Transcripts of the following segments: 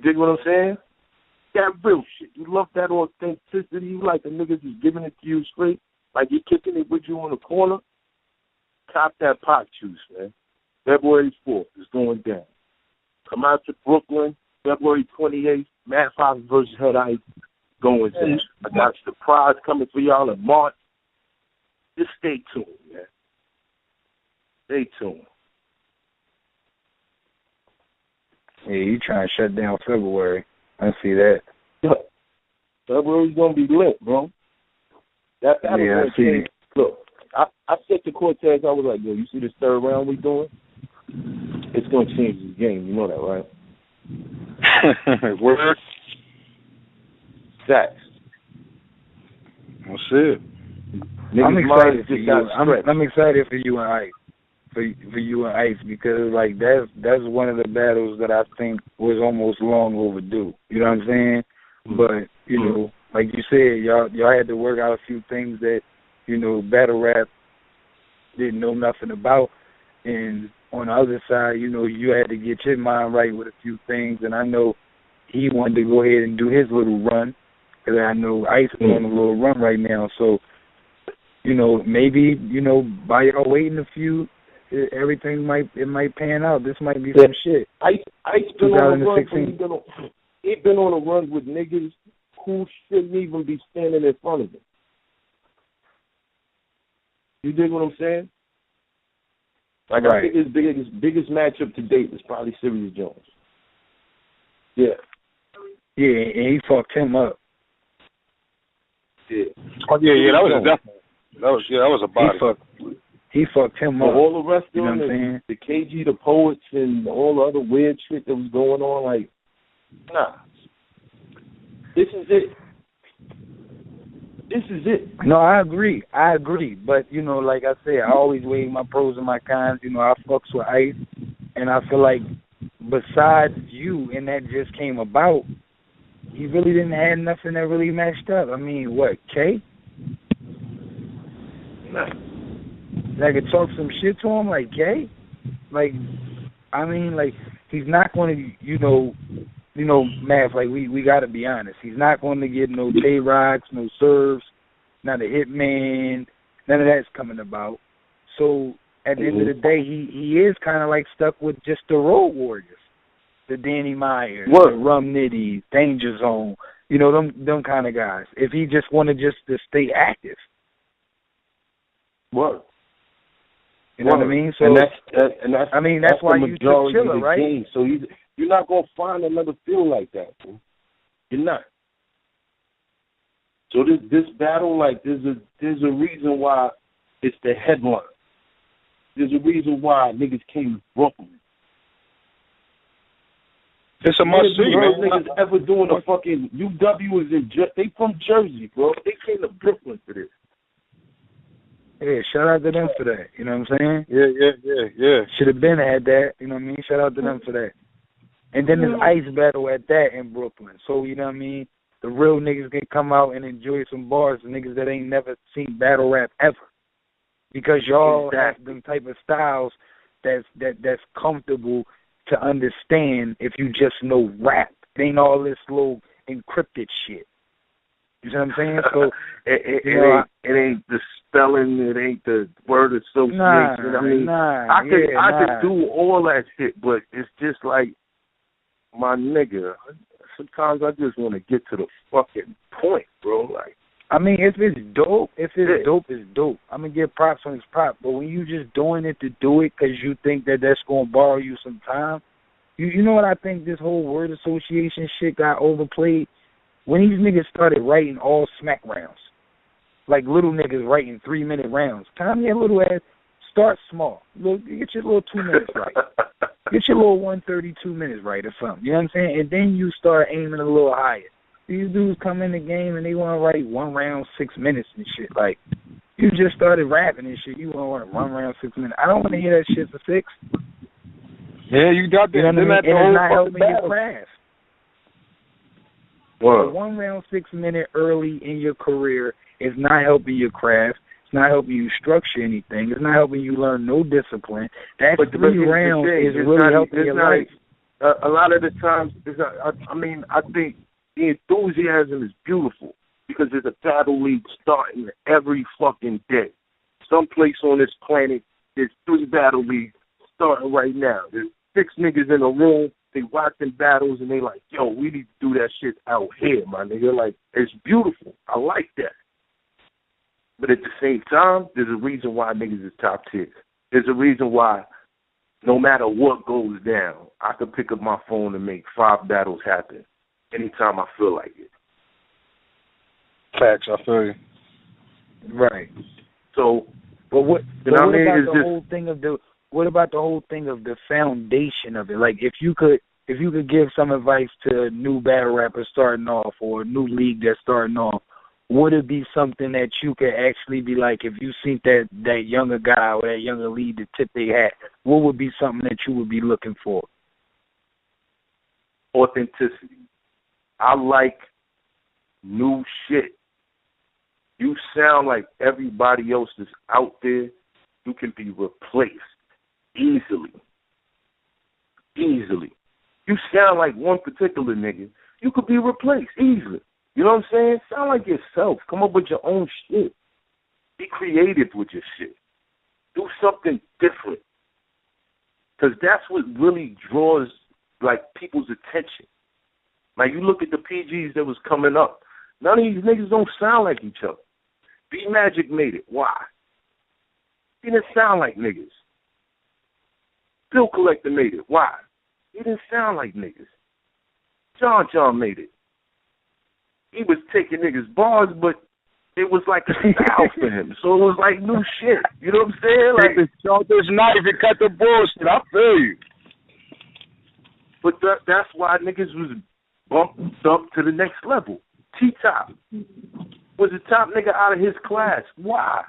You dig what I'm saying? That real shit. You love that authenticity. You like the niggas is giving it to you straight. Like you kicking it with you on the corner. Cop that pot juice, man. February 4th is going down. Come out to Brooklyn, February 28th. Matt Fox versus Head Ice going down. I got a surprise coming for y'all in March. Just stay tuned, man. Stay tuned. Yeah, you trying to shut down February. I see that. February's going to be lit, bro. That was going to change. Look, I said to Cortez, I was like, yo, you see this third round we doing? It's going to change the game. You know that, right? Word. Facts. That's it. I'm excited for you. I'm excited for you and Ice. For you and Ice, because like that's one of the battles that I think was almost long overdue. You know what I'm saying? But you know, like you said, y'all had to work out a few things that battle rap didn't know nothing about, and on the other side, you had to get your mind right with a few things, and I know he wanted to go ahead and do his little run, because I know Ice is on a little run right now. So, maybe by y'all waiting a few, everything might pan out. This might be some shit. Ice been on a run. He been on a run with niggas who shouldn't even be standing in front of him. You dig what I'm saying? Like, right. I think his biggest matchup to date is probably Sirius Jones. Yeah. Yeah, and he fucked him up. Yeah. Oh, yeah, that was a definite. That was a body. He fucked him up. All the rest of them, the KG, the Poets, and all the other weird shit that was going on, like, nah. This is it. This is it. No, I agree. But, like I said, I always weigh my pros and my cons. I fucks with Ice. And I feel like besides you, and that just came about, he really didn't have nothing that really matched up. I mean, what, K? Nah. I could talk some shit to him, like K? Like, I mean, like, he's not going to, Math, like, we got to be honest. He's not going to get no J-Rocks, no Serves, not a Hitman. None of that's coming about. So, at the end of the day, he is kind of like stuck with just the Road Warriors. The Danny Myers, the Rum Nitty, Danger Zone, them kind of guys. If he just wanted to stay active. What? You know what I mean? So, that's why you took Chiller, right? Game. So you're not going to find another feel like that, bro. You're not. So this battle, like, there's a reason why it's the headline. There's a reason why niggas came to Brooklyn. It's a must-see, man. Niggas ever doing a fucking UW is they from Jersey, bro. They came to Brooklyn for this. Yeah, shout out to them for that. You know what I'm saying? Yeah. Should have been had that. You know what I mean? Shout out to them for that. And then there's Ice battle at that in Brooklyn. So, you know what I mean? The real niggas can come out and enjoy some bars. The niggas that ain't never seen battle rap ever. Because y'all have them type of styles that's comfortable to understand if you just know rap. It ain't all this little encrypted shit. You see what I'm saying? So it ain't the spelling, it ain't the word association. I could do all that shit, but it's just like, my nigga, sometimes I just want to get to the fucking point, bro. Like, I mean, if it's dope, it's dope. I'm going to give props on his prop. But when you just doing it to do it because you think that that's going to borrow you some time, you know what I think this whole word association shit got overplayed? When these niggas started writing all smack rounds, like little niggas writing 3-minute rounds, time your little ass, start small. Get your little 2 minutes right. Get your little 132 minutes right or something. You know what I'm saying? And then you start aiming a little higher. These dudes come in the game and they want to write 1 round 6 minutes and shit. Like, you just started rapping and shit. You want to run 1 round 6 minutes. I don't want to hear that shit for 6. Yeah, you got that. You know what I mean? And it's not helping your craft. Word. 1 round 6 minute early in your career is not helping your craft. It's not helping you structure anything. It's not helping you learn no discipline. That 3 rounds is really helping your life. a lot of the times, I think the enthusiasm is beautiful because there's a battle league starting every fucking day. Someplace on this planet, there's 3 battle leagues starting right now. There's 6 niggas in a room, they watching battles, and they like, yo, we need to do that shit out here, my nigga. Like, it's beautiful. I like that. But at the same time, there's a reason why niggas is top tier. There's a reason why no matter what goes down, I can pick up my phone and make 5 battles happen anytime I feel like it. Facts, I feel you. Right. So, but what about the whole thing of the foundation of it? Like, if you could give some advice to a new battle rapper starting off or a new league that's starting off, would it be something that you could actually be like, if you see that younger guy or that younger lead to tip their hat, what would be something that you would be looking for? Authenticity. I like new shit. You sound like everybody else that's out there, you can be replaced easily. Easily. You sound like one particular nigga, you could be replaced easily. You know what I'm saying? Sound like yourself. Come up with your own shit. Be creative with your shit. Do something different. Because that's what really draws, like, people's attention. Like, you look at the PGs that was coming up. None of these niggas don't sound like each other. B-Magic made it. Why? He didn't sound like niggas. Bill Collector made it. Why? He didn't sound like niggas. John made it. He was taking niggas' bars, but it was like a style for him. So it was like new shit. You know what I'm saying? Like, this knife and cut the bullshit. I feel you. But that's why niggas was bumped up to the next level. T-Top was the top nigga out of his class. Why?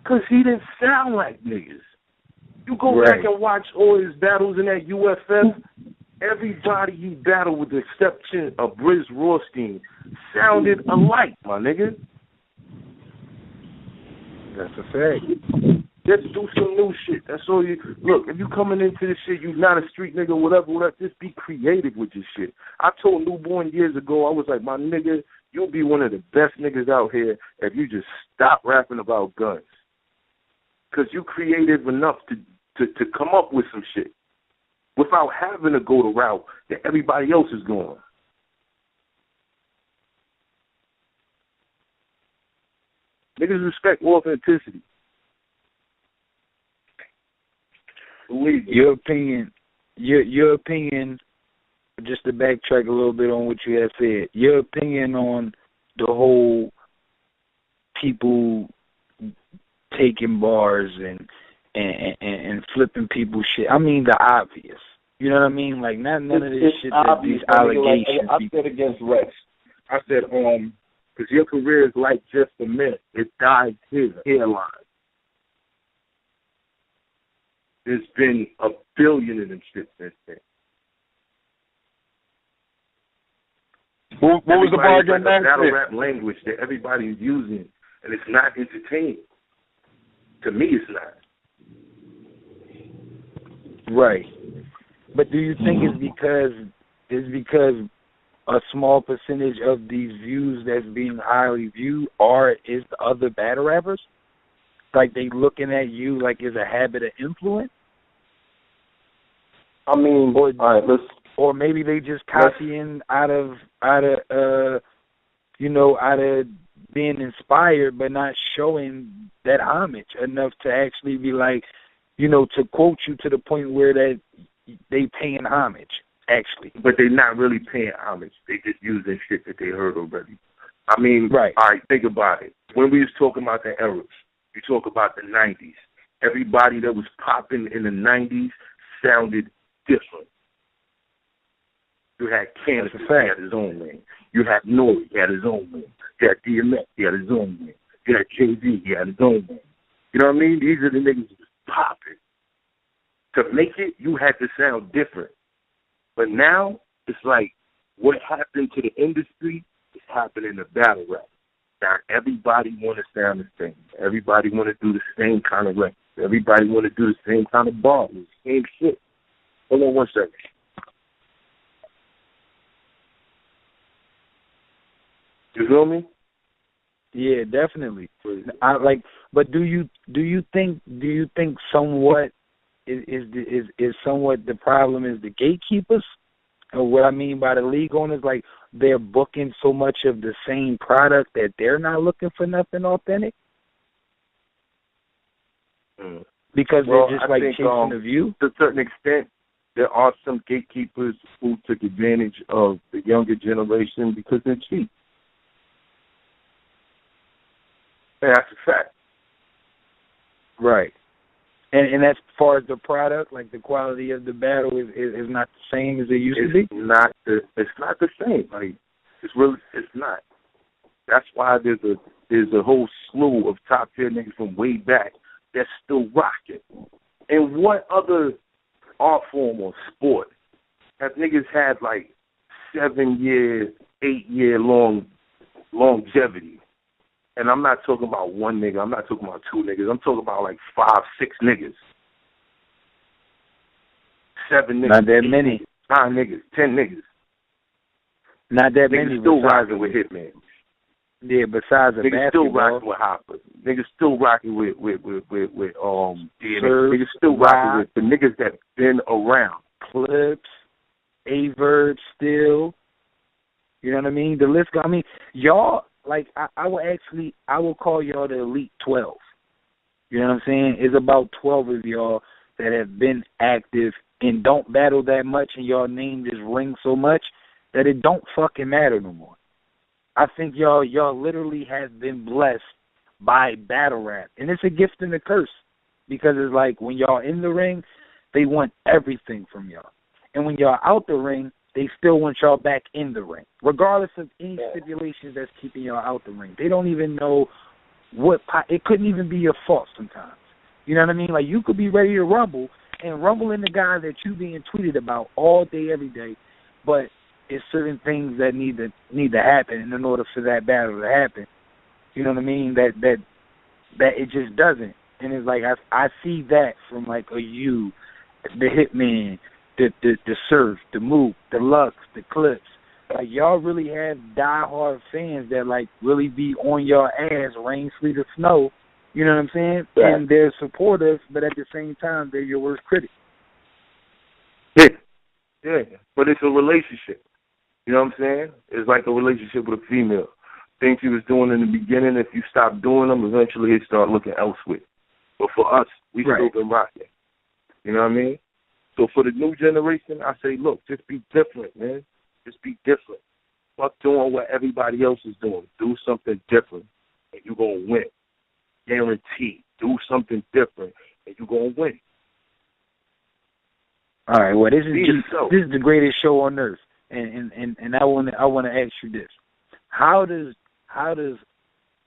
Because he didn't sound like niggas. You go back and watch all his battles in that UFF, everybody he battled with the exception of Briz Rothstein sounded alike, my nigga. That's a fact. Just do some new shit. That's all you... Look, if you coming into this shit, you not a street nigga, whatever, just be creative with your shit. I told Newborn years ago, I was like, my nigga, you'll be one of the best niggas out here if you just stop rapping about guns. Because you creative enough to come up with some shit without having to go the route that everybody else is going. Niggas respect authenticity. Believe me. Your opinion, just to backtrack a little bit on what you had said, your opinion on the whole people taking bars and flipping people's shit. I mean the obvious. You know what I mean? Like none of this shit that these allegations. I said against Rex. I said, because your career is like just a minute. It died his hairline. There's been a billion of them shit since then. What was the bar again? Like a battle rap language that everybody's using, and it's not entertaining. To me, it's not. Right. But do you think it's because a small percentage of these views that's being highly viewed is the other battle rappers? Like they looking at you like it's a habit of influence? I mean, all right, or maybe they just copying out of being inspired, but not showing that homage enough to actually be like, to quote you to the point where that they paying homage, actually. But they're not really paying homage. They just using shit that they heard already. I mean, all right, think about it. When we was talking about the eras, you talk about the 90s. Everybody that was popping in the 90s sounded different. You had Candace, he had his own name. You had Nori, he had his own name. You had DMX, he had his own name. You had Jay-Z, he had his own name. You know what I mean? These are the niggas that was popping. To make it, you had to sound different. But now, it's like what happened to the industry is happening to battle rap. Now, everybody want to sound the same. Everybody want to do the same kind of records. Everybody want to do the same kind of bars, the same shit. Hold on one second. You feel me? Yeah, definitely. But do you think somewhat is somewhat the problem is the gatekeepers? Or what I mean by the league owners, like they're booking so much of the same product that they're not looking for nothing authentic? Because they're just chasing the view? To a certain extent, there are some gatekeepers who took advantage of the younger generation because they're cheap. And that's a fact. Right. And as far as the product, like the quality of the battle is not the same as it used to be? It's not the same. Like, it's not. That's why there's a whole slew of top tier niggas from way back that's still rocking. And what other art form or sport have niggas had like 7-year, 8-year longevity? And I'm not talking about one nigga. I'm not talking about two niggas. I'm talking about like 5, 6 niggas. 7 niggas. Not that many. 9 niggas. 10 niggas. Not that niggas many. Still rocking with Hitman. Yeah, besides the niggas basketball. Still rocking with Hoffa. Niggas still rocking with Serve, niggas still rocking with the niggas that been around. Clips, Avert, still. You know what I mean? The list. I mean, y'all. Like, I will call y'all the Elite 12. You know what I'm saying? It's about 12 of y'all that have been active and don't battle that much, and y'all name just rings so much that it don't fucking matter no more. I think y'all literally have been blessed by battle rap. And it's a gift and a curse because it's like when y'all in the ring, they want everything from y'all. And when y'all out the ring, they still want y'all back in the ring, regardless of any stipulations that's keeping y'all out the ring. They don't even know it couldn't even be your fault sometimes. You know what I mean? Like, you could be ready to rumble and rumble in the guy that you being tweeted about all day, every day, but it's certain things that need to happen in order for that battle to happen. You know what I mean? That it just doesn't. And it's like I see that from like you, the Hitman, the Surf, the Mook, the Lux, the Clips. Like, y'all really have diehard fans that like really be on your ass, rain, sleet, or snow. You know what I'm saying? Yeah. And they're supportive, but at the same time, they're your worst critic. Yeah. But it's a relationship. You know what I'm saying? It's like a relationship with a female. Things you was doing in the beginning, if you stop doing them, eventually they start looking elsewhere. But for us, we still been rocking. You know what I mean? So for the new generation, I say, look, just be different, man. Just be different. Fuck doing what everybody else is doing. Do something different, and you're going to win. Guaranteed. Do something different, and you're going to win. All right, well, this is the greatest show on earth. And I want to ask you this: How does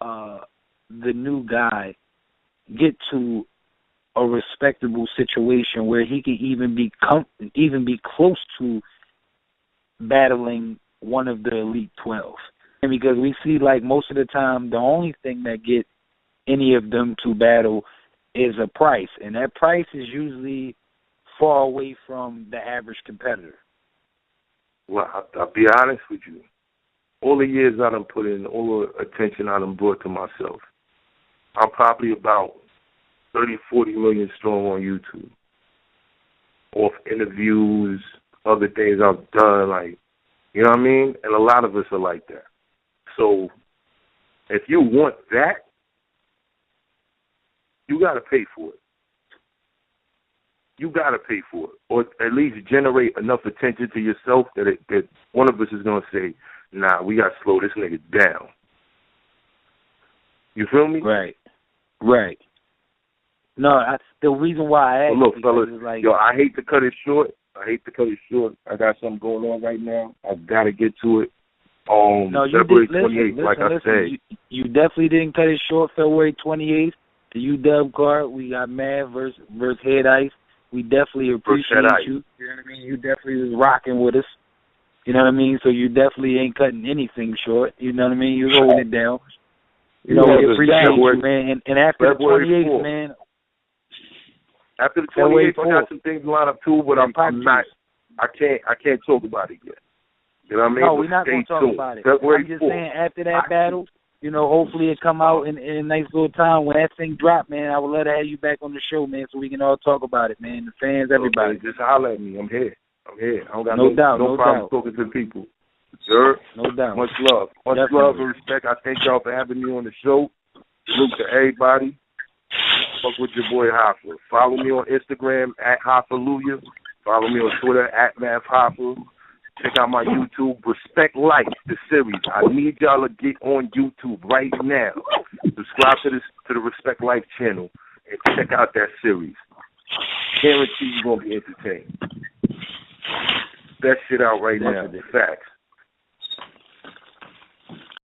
the new guy get to a respectable situation where he can even be close to battling one of the Elite 12? And because we see, like, most of the time, the only thing that get any of them to battle is a price, and that price is usually far away from the average competitor. Well, I'll be honest with you. All the years I done put in, all the attention I done brought to myself, I'm probably about 30, 40 million strong on YouTube. Off interviews, other things I've done, like, you know what I mean? And a lot of us are like that. So if you want that, you got to pay for it. You got to pay for it, or at least generate enough attention to yourself that one of us is going to say, nah, we got to slow this nigga down. You feel me? Right. No, the reason why I asked, look, fellas, like, I hate to cut it short. I got something going on right now. I've got to get to it. February 28th, like I said. You definitely didn't cut it short. February 28th, the UW card. We got Mav versus Head Ice. We definitely appreciate you. You know what I mean? You definitely was rocking with us. You know what I mean? So you definitely ain't cutting anything short. You know what I mean? You're holding it down. You know, we appreciate you, man. And after the 28th, man. After the 28th, I got some things lined up too, but I'm not. I can't talk about it yet. You know what I mean? No, we're not going to talk about it. I'm just saying, after that battle, hopefully it come out in a nice little time. When that thing drop, man, I would love to have you back on the show, man, so we can all talk about it, man. The fans, everybody. Just holler at me. I'm here. I don't got no problem talking to people. Sure. No doubt. Much love. Much love and respect. I thank y'all for having me on the show. Salute to everybody. Fuck with your boy Hoffa. Follow me on Instagram at Hoffaluya. Follow me on Twitter at MathHoffa. Check out my YouTube, Respect Life, the series. I need y'all to get on YouTube right now. Subscribe to the Respect Life channel and check out that series. Guarantee you're going to be entertained. Best shit out right now. Facts.